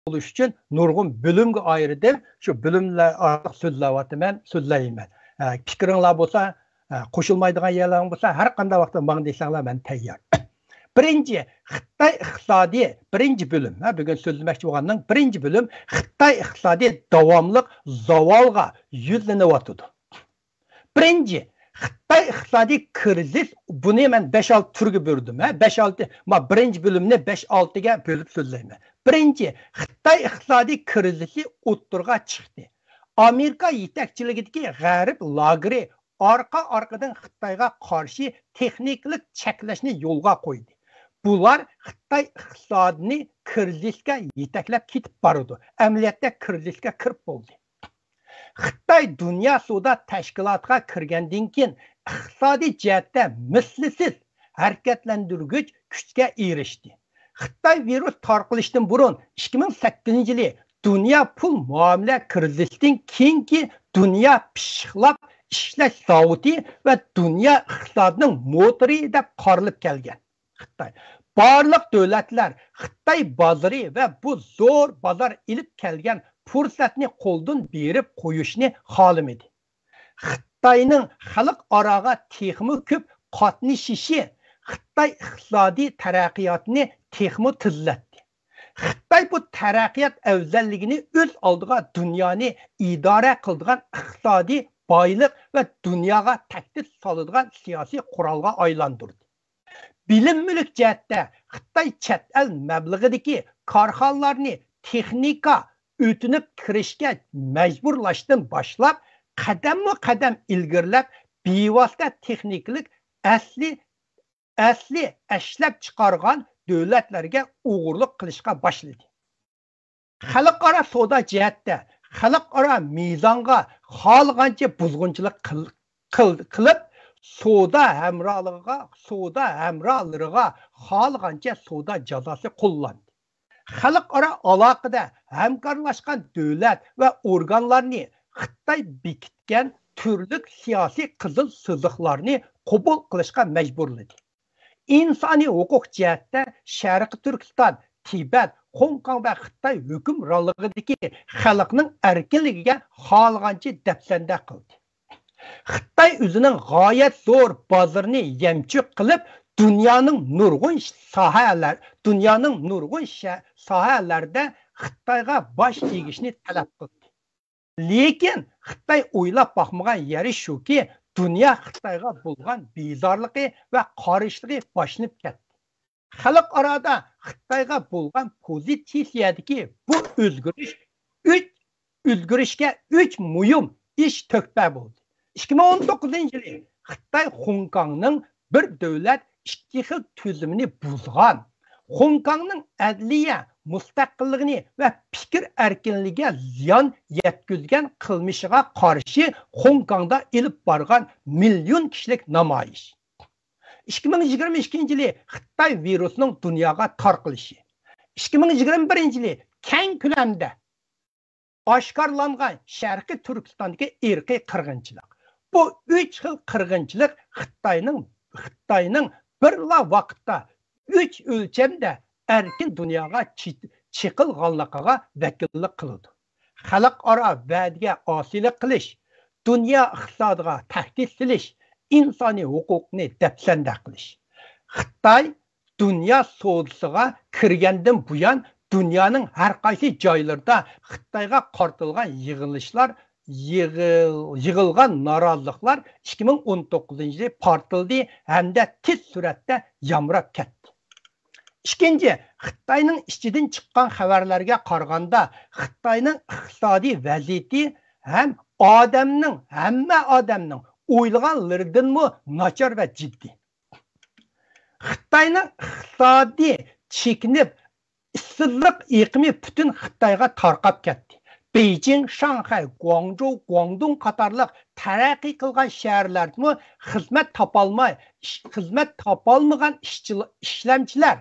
bo'lish uchun nurg'un bo'limga ayirdim. Shu bo'limlar orqali so'zlayapman, so'zlayman. Fikringlar bo'lsa, qo'shilmaydigan yerlaring bo'lsa, har qanday vaqtda menga desanglar men tayyor. Birinchi Xitoy iqtisodiy birinchi bo'lim. Bugun so'zlamoqchi bo'lganim birinchi bo'lim Xitoy iqtisodiy davomli zavolga yuzlanyapti. Birinchi Xitoy iqtisodiy krizis, buni men 5-6 turga bo'ldim. 5-6 birinchi bo'limni 5-6 ga bo'lib so'zlayman. Birinchi Xitoy iqtisodiy krizisi o'ttirga chiqdi. Amerika yetakchiligidagi g'arb lageri orqa-orqadan Xitoyga qarshi texniklik cheklashni yo'lga qo'ydi. Bular Xitoy iqtisodini krizisga yetaklab ketib bordi. Amaliyotda krizisga kirib bo'ldi. Xitoy Dunyo savdo tashkilotiga kirgandan keyin iqtisodiy jihatda mislsiz harakatlantirgich kuchga erishdi. Xitoy virus tarqalishidan burun 2008-yili Dunyo pul muomala krizisidan keyingi dunyo pishiqlab ishlash zavodi va dunyo iqtisodining motori deb qarilib kelgan. Xitoy barliq davlatlar Xitoy bozori va bu zo'r bozor ilib kelgan fursatni qo'ldan berib qo'yishni xohlamadi. Xitoyning xalqaroga texmi ko'p qatnashishi Xitoy iqtisodiy taraqqiyotini texmi tezlatdi. Xitoy bu taraqqiyot afzalligini o'z oldiga dunyoni idora qiladigan iqtisodiy boylik va dunyoga tahdid soladigan siyosiy qurolga aylantirdi. Bilim mulk jihatda Xitoy chet el mablag'idagi korxonalarni texnika o'tinib kirishga majburlashdan boshlab qadam ilgirlab bevosita texniklik asli ishlab chiqargan davlatlarga o'g'irlik qilishga boshladi. Xalqaro savdo jihatda xalqaro mezonga xohlagancha buzg'unchilik qilib savdo hamrohlariga xohlagancha savdo jazosi qo'llandi. Xalqaro aloqada hamkorlashgan davlat va organlarni Xitoy bekitgan turli siyosiy qizil siziqlarni qabul qilishga majburladi. İnsani hukuk jihatda Sharqiy Turkiston, Tibet, Hong Kong va Xitoy hukmronligidagi xalqning erkinligiga xohlagancha dafsanda qildi. Xitoy o'zining g'oyat zo'r bozorini yamchuq qilib, dunyoning nurg'un sohalarda Xitoyga bosh egishni talab qildi. Lekin Xitoy o'ylab boqmagan yeri shuki, dunyo Xitoyga bo'lgan bezorligi va qarishlig'i boshlanib ketdi. Xalqaroda Xitoyga bo'lgan pozitsiyadagi bu o'zgarishga 3 muhim ish to'kpa bo'ldi. 2019-yili Xitoy Hong Kongning bir davlat ikki xil tuzumini buzgan. Hong Kongning adliya mustaqilligini va fikr erkinligiga ziyon yetkazgan qilmishiga qarshi Hong Kongda ilib borgan million kishilik namoyish. 2022-yili Xitoy virusining dunyoga tarqalishi. 2021-yili keng ko'lamda oshkorlangan Sharqiy Turkistondagi irqiy qirg'inchilik. Bu 3 xil qirg'inchilik Xitoyning birla vaqtda 3 o'lchamda erkin dunyoga chiqilganligiga vakillik qiladi. Xalqaro va'daga osilik qilish, dunyo iqtisodiga tahdid silish, insoniy huquqni dafsanda qilish. Xitoy dunyo savdosiga kirgandan buyon dunyoning har qaysi joylarida Xitoyga qartilgan yig'ilgan noroziliklar 2019-yili portildi hamda tez suratda yamrab ketdi. Ikkinchi, Xitoyning ichidan chiqqan xabarlarga qaraganda Xitoyning iqtisodiy vaziyati hamma odamning o'ylaganlaridan nachar va jiddiy. Xitoyning iqtisodiy chekinib, ishsizlik iqimi butun Xitoyga tarqab ketdi. Beijing, Shanghai, Guangzhou, Guangdong qatorliq taraqqiy qilgan shaharlarda xizmat topolmagan ishlamchilar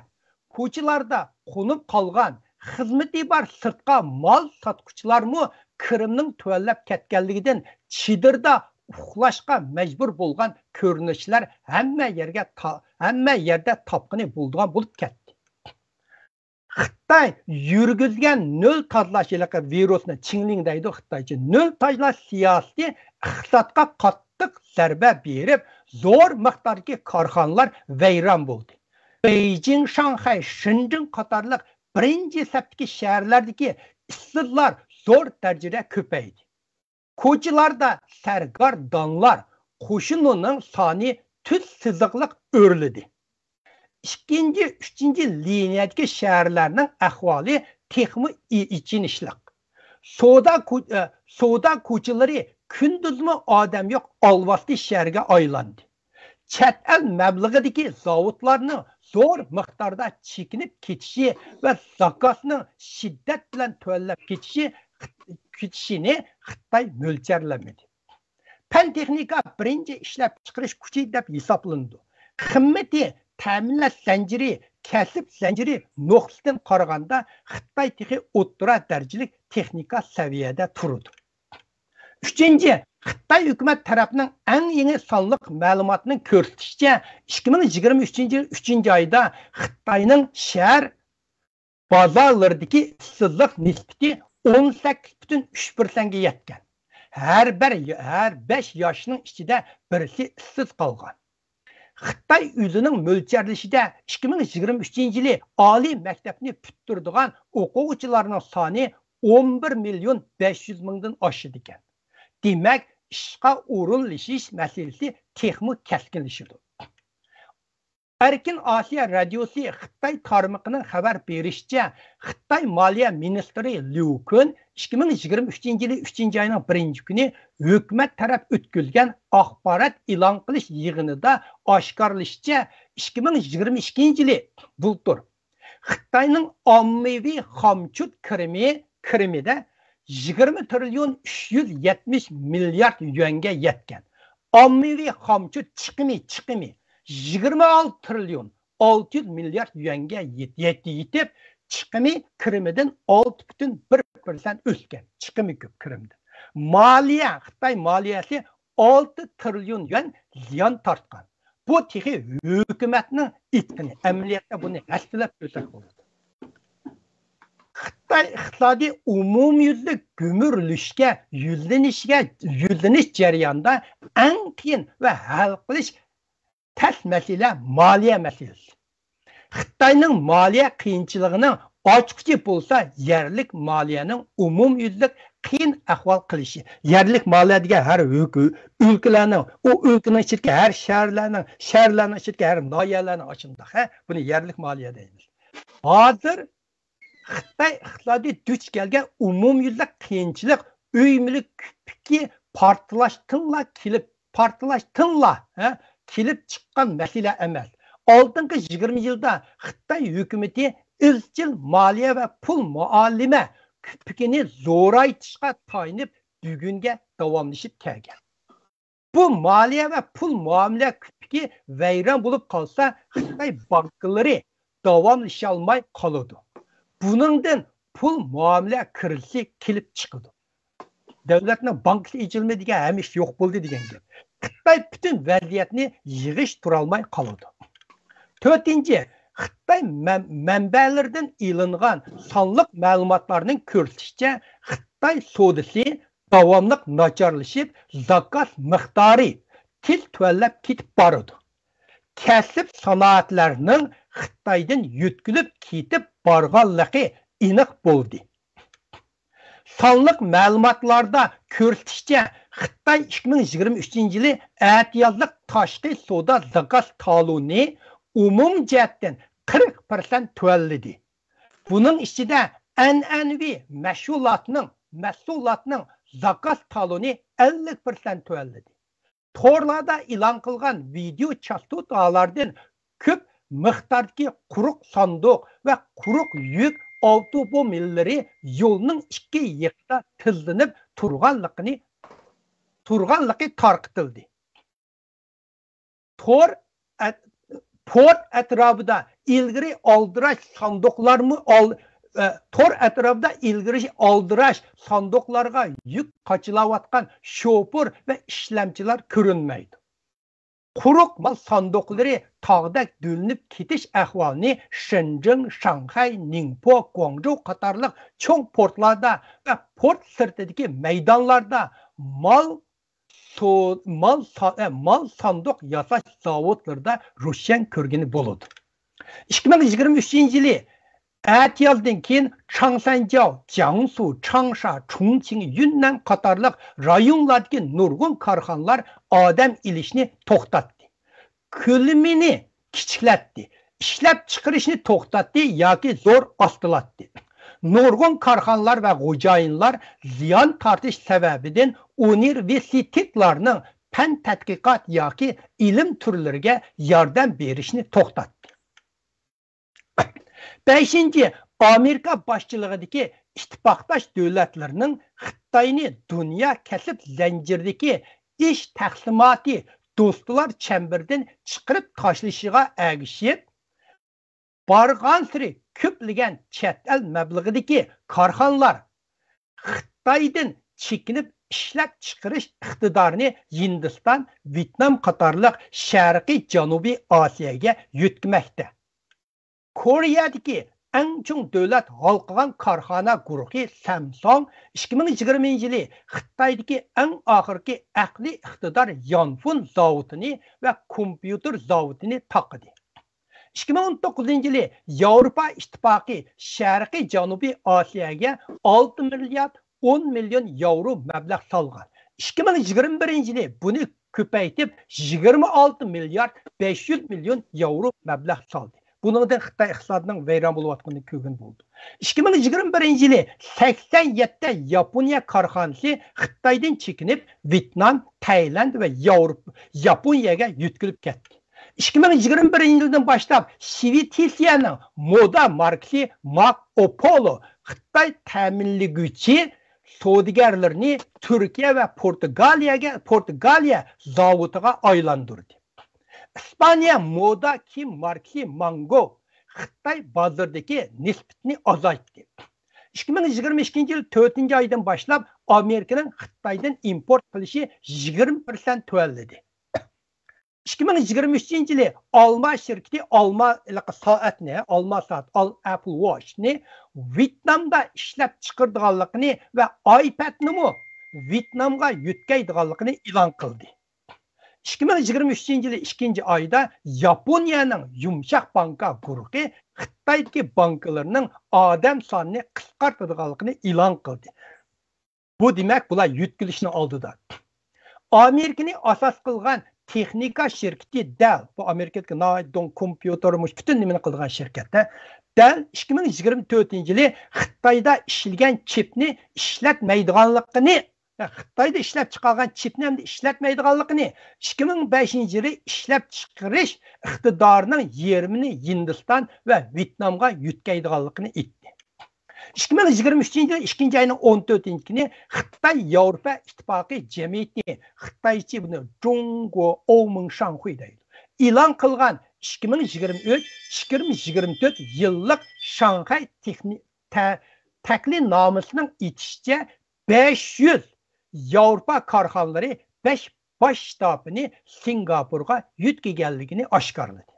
ko'chalarda qo'nib qolgan, xizmati bor sirtqa mol sotquchilarmi kirimning tuvanlab ketganligidan chidirda uxlashga majbur bo'lgan ko'rinishlar hamma yerda topqini bo'lgan bo'lib ketdi. Xitay yürgüzgen nöl tazlaşılığı virusunu Çinlingdeydi Xitaycı. Nöl tazlaş siyasi iqtisodga qattiq zarba berib, zo'r miqdordagi korxonalar vayron bo'ldi. Beijing, Shanghai, Shenzhen qatorliq birinchi safdagi shaharlardagi ishsizlar zo'r darajada ko'paydi. Ko'chalarda sargar donlar qo'shinining soni tuz siziqliq o'rlidi. İkinci, üçüncü liniyadagi shaharlarning ahvoli texmi ichinishliq. Soda ko'chalari kunduzmi odam yo'q olvosli shaharga aylandi. Chet el mablag'idagi zavodlarning zo'r miqdorda chekinib ketishi va zakosning shiddat bilan to'lab ketishini Xitoy mo'ljallamadi. Fan texnika birinchi ishlab chiqarish kuchi deb hisoblandi. Qimmati ta'minlash zanjiri, kasb zanjiri nuqtasidan qaraganda Xitoy texi o'rta darajalik texnika saviyada turadi. Üçüncü, Xitoy hukumat tarafining eng yangi sonliq ma'lumotning ko'rsatishicha 2023 oyda Xitoyning shahar bozorlaridagi ishsizlik nisbati 18,3% ga yetgan. Her 5 yoshning ichida birisi ishsiz qolgan. Xitoy o'zining mo'ljallashida 2023 yili oliy maktabni bitiradigan o'quvchilarning soni 11,500,000 dan oshdi ekan. Demak, ishga o'rinlashish masalasi texmi keskinlashadi. Erkin Osiyo radiosi Xitoy tarmoqining xabar berishicha, Xitoy Moliya ministri Liu Kun 2023 yili 3-oyning 1-kuni hukumat taraf o'tkazgan axborot e'lon qilish yig'inida oshkorlashicha 2022 yili bultur Xitoyning ommaviy xomchut kirimida 20 trilyon 370 milyard yuanga yetgan. Ommaviy xomchut chiqimi 26 trilyon 600 milyard yuanga yetib, chiqimi kirimidan 6,1% o'sgan. Chiqimi ko'p kirimdan. Moliya, Xitoy moliyasi 6 trilyon yuan ziyon tortgan. Bu texi hukumatning itqini, amaliyotda buni aslab o'taq bo'ladi. Xitoy iqtisodiy umumyuzlik gumurlashga, yuzlanish jarayonida eng qiyin va hal qilish tas masala moliya masalasi. Xitoyning moliya qiyinchiligining ochqichi bo'lsa, yerlik moliyaning umumyuzlik qiyin ahvol qilishi. Yerlik moliya degan har o'lkalarning, o o'lkaning ichidagi har shaharlarning ichidagi har noyalarning ochimda. Buni yerlik moliya deymiz. Hozir Xitoy iqtisodiy duch kelgan umumyuzlik qiyinchilik uymilik kupki kelib chiqqan masala emas. Oldingi 20 yilda Xitoy hukumati izchil moliya va pul muomala kupkini zo'raytishga tayinib bugunga davomlashib kelgan. Bu moliya va pul muomala kupki vayron bo'lib qolsa, Xitoy banklari davomlasha olmay qoladi. Buningdan pul muomala kirilishi kelib chiqadi. Davlatning bankasi ichilmaydi degan hamish yo'q bo'ldi degan gap. Xitoy bütün vaziyatni yig'ish turolmay qoladi. 4-chi, Xitoy manbalaridan ilingan sonliq ma'lumotlarning ko'rsatishicha, Xitoy sodasi davomli nacharlashib, zakos miqdori tez to'lab ketib boradi. Kasb sanoatlarning Xitoydan yutkilib ketib borganligi aniq bo'ldi. Sonliq ma'lumotlarda ko'rsatishicha, Xitoy 2023 yili ehtiyojlik tashqi savdo zakos taloni umum jihatdan 40% to'ladi. Buning ichida an'anaviy mahsulotning zakos taloni 50% to'ladi. To'rlarda e'lon qilgan video chastotalardan ko'p miqdordagi quruq sanduq va quruq yuk avtomobillari yo'lning ikki yiqda tizlanib turganligi tarqitildi. Port atrofida ilgari oldirash sanduqlarmi tor atrofida ilgari oldirash sanduqlarga yuk qochilayotgan shoför va ishlamchilar ko'rinmaydi. quruq mal sandıqları tağdak dölünüp ketiş ahvalini Shenzhen, Shanghai, Ningbo, Guangzhou qatarlıq çoğ portlarda ve port sırtındaki meydanlarda mal sandık yasaş zavodlarında Rusyan körgeni buludu. 2023 yılı Ətiyazdan keyin Changsanjiao, Jiangsu, Changsha, Chongqing, Yunnan qatarlıq rayonlardakı nurgun karxanalar adam ilişini toxtatdı. Kölümini kiçiklatdı. İşlep çıkarışını toxtatdı yoki zor astılatdı. Nurgun karxanalar ve xo'jayinlar ziyan tartish sebebinden universitetlarning fan tadqiqot yoki ilim turlariga yordam berishni to'xtatdi. 5. Amerika başçılığındaki ittifaqdaş devletlerinin Xitayni dünya kesip zincirdeki iş taksimatı dostlar çemberden çıkarıp taşlışığa erişip barğan sürü köplügen chet el meblağıdaki karxanalar Xitaydan çekinip işlep çıkarış iktidarını Hindistan, Vietnam qatarlıq Şərqi Janubi Asiyaga yütkməkdə. Kore'deki en çok devlet halkıgan karxana guruhi Samsung 2020 yılı Xitay'daki en ahırki akli iktidar Yanfun zavodunu ve kompüter zavodunu taqqıdı. 2019 yılı Avrupa İttifaqı Şərqi Janubi Asiyaga 6 milyar 10 milyon euro məbləğ salğan. 2021 yılı bunu köpəytib 26 milyar 500 milyon euro məbləğ saldı. Bundan Xitay iqtisadının veyran buluvatqını kögün buldu. 2021 yılı 87 Yaponiya karxanası Xitaydan çekinip Vietnam, Tayland ve Yaponiyaga yütkülüp ketdi. 2021 yılından başlap Svitisiyanın moda markası Marco Polo Xitay təminləgüçi savdogarlarını Türkiye ve Portugaliya zavutuga aylandırdı. İspanya moda ki markası Mango Xitay bazardaki nispetini azalttı. 2022 yıl 4. aydan başlap Amerika'nın Xitaydan import qilishi 20% tövelledi. 2023 yılı Alma şirketi Alma saat Apple Watch'ni Vietnamda işlep çıkırdığanlıqını ve iPad'ni Vietnamga yütkəydiğanlıqını ilan qıldı. 2023 yılı 2. ayda Yaponiyanın yumşaq banka guruhu Xitay'daki bankalarının adam sanını qısqartdıqanlıqını ilan qıldı. Bu demek bular yütkülüşünü aldılar. Amerika'nı asas qılğan texnika şirketi Dell, bu Amerika'daki naidon kompütermiş bütün nimeni qılğan şirkette Dell 2024 yılı Xitay'da işilgen çipni işletmeydiğanlıqını Xitayda işlep çıkargan çipni hem de işletmeydiğanlıqını 2005 yılı işlep çıkarış iktidarının yerini Hindistan ve Vietnamga yütkəydiğanlıqını itti. 2023 yılı 2. ayının 14. günü Xitay Avrupa İttifaqı Cemiyeti Xitayçı bunu Zhongguo Oumeng Shanghui deydi. İlan kılgan 2023-2024 yıllık Şanghay Tekli namusunun itişçe 500 Avrupa karxanaları 5 baş ştabını Singapur'a yütkəganligini aşkarladı.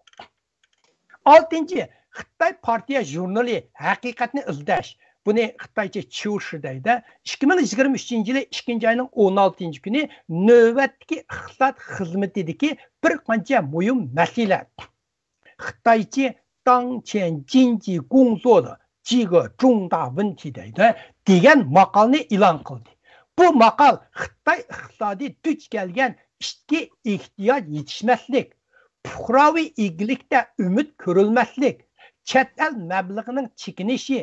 6. Xitay Partiya jurnali Haqiqatni izlash. Bunu Xitaycha Chushi deydi. 2023 yılı 2. ayının 16. günü növbətdəki iqtisad xizmetidəki bir qancha mühim məsələ. Xitaycha Dangqian Jinji Gongzuo几个重大问题deydi degan maqolni e'lon qildi. Bu maqol Xitoy iqtisodiy duch kelgan ichki ehtiyoj yetishmaslik, fuqaroviy egilikda umid ko'rilmaslik, chet el mablag'ining chekinishi,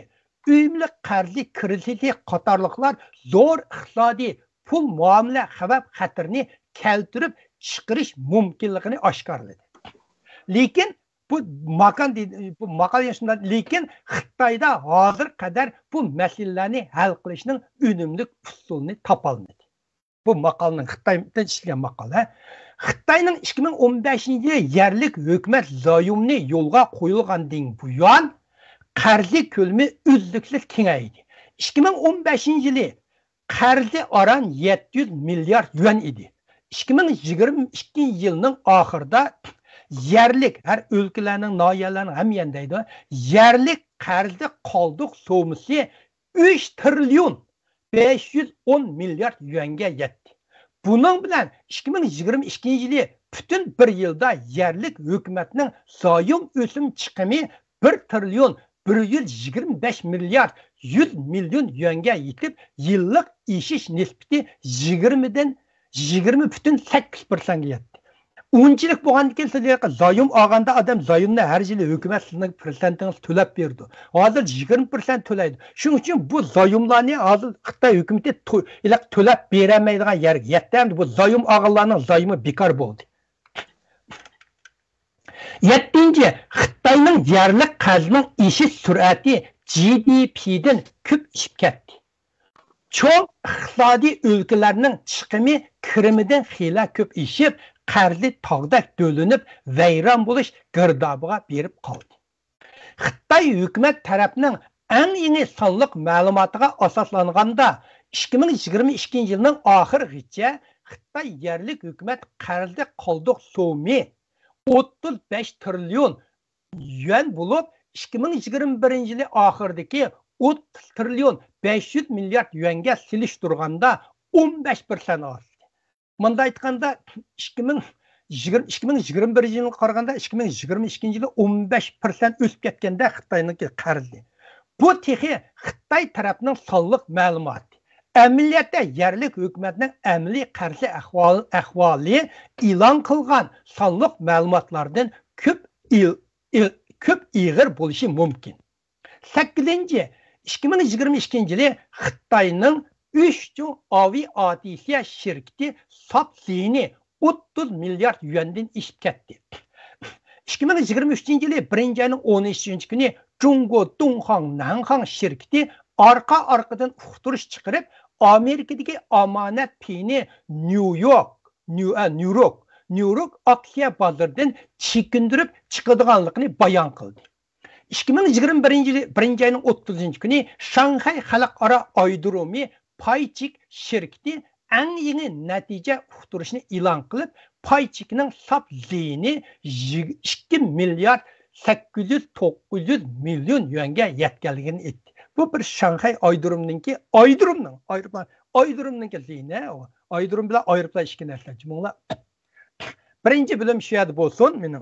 uyumli qarzi krizisi qatorliqlar zo'r iqtisodiy pul muomala xavf xatarini keltirib chiqarish mumkinligini oshkorladi. Lekin bu maqal yaşında lekin Xitayda hazır kadar bu meselelerni hal qilishning unumli usulini topolmadi. Bu maqalning Xitoyda ishlangan maqal. Xitoyning 2015 yılı yerlik hükümet zayumni yo'lga qo'yilgandan buyon qarzi ko'lami uzluksiz kengaydi. 2015 yılı qarzi aran 700 milyar yuan idi. 2022 yılının ahırda yerlik, her ülkelerinin, nahiyelerinin hem yendeydi. Yerlik qarzda qoldiq so'misi 3 trilyon 510 milyar yuanga yetdi. Bunun bilan 2022 yılı bütün bir yılda yerlik hükümetinin sayım ösüm çıkımı 1 trilyon 125 milyar 100 milyon yuanga yetip yıllık işiş nispeti 20,8%'ga yetdi. 10 yillik bo'lgandan keyin zayım olganda adam zayımni har yili hukumat sizning prosentingiz to'lab berdi. Hozir 20% to'laydi. Shuning uchun bu zayımlarni hozir Xitoy hukumati to'lab berolmaydigan yerga yetdi. Bu zayım og'alarning zayımı bekor bo'ldi. 7. Xitoyning yerlik qarzning ishish sur'ati GDP'dan ko'p ishib ketdi. Çoğ iqtisodiy ülkelerinin chiqimi kirimidan xiyla ko'p ishib, qarzi tog'dak do'linib, vayron bo'lish girdobig'a berib qoldi. Xitoy hukumat tarafining eng yangi sonliq ma'lumotiga asoslanganda 2022 yilning oxirigacha Xitoy yerlik hukumat qarzi qoldiq so'mi 35 trilyon yuan bo'lib, 2021 yili oxiridagi 30 trilyon 500 milyar yuanga silishtirganda 15% oshdi. Bunda aytganda 2021 yilga qaraganda 2022 yili 15% o'sib ketganda Xitoyniki qarzi. Bu texi Xitoy tarafining sonliq ma'lumoti. Amaliyotda yerlik hukumatning amaliy qarzi ahvoli e'lon qilgan sonliq ma'lumotlardan ko'p ig'ir bo'lishi mumkin. 8. 2022 yili Xitoyning 3 aviatsiya şirketi Sapsini 30 milyar yuandan ishib ketdi. 2023 yili 1. ayning 13 kuni Jungo Donghang Nanhang şirketi arkadan uqtirish chiqarib, Amerikadagi omonat pini New York aksiya bozoridan chekindirib chiqadiganligini bayon qildi. 2021 yili 1. ayning 30 kuni Shanghai xalqaro aerodromi Paychik şirketi en yeni natija uqtirishni e'lon qilib, Paychikning sap ziyni 2 milyar 800-900 milyon yuanga yetganligini aytdi. Bu bir Shanghai aerodromininki aerodromninki ziyni, aerodrom bilan aeroplan ikki narsa. Birinchi bilim shu yerda bo'lsin, meni